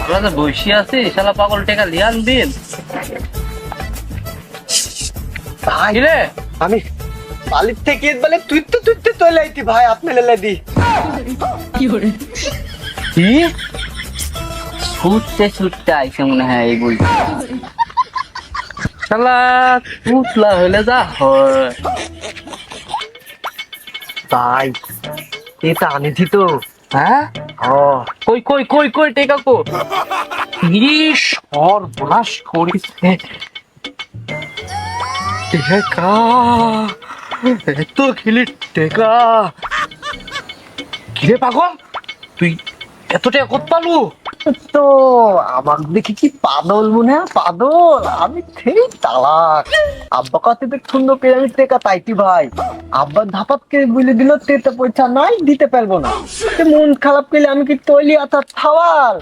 তোরা যে বসে আছি শালা পাগল টেকা লিয়ান দিন ভাই রে আমি বালির থেকে বলে তুই চলে আইতি ভাই আপনি লেলে দি কি ছুটতে আইসে মনে হয় এই বই শালা পুতলা হইলে যা হয় ভাই এটা আনেছি তো হ্যাঁ ও কই কই কই কই টেকা কো ইস সর্বনাশ করিছে টেকা এত খেলি টেকা কিরে পাগল তুই এত টাকা কত পালু তো আমার দেখি কি পাদল মনে হয় পাদল আমি ঠিক তালাক আব্বা কাছে দেখ সুন্দর করে আমি টেকা তাইতি ভাই আব্বা ধাপাত করে বলে দিল তেতে পয়সা নাই দিতে পারবো না মন খারাপ করলে আমি কি তৈলি আতা খাওয়ার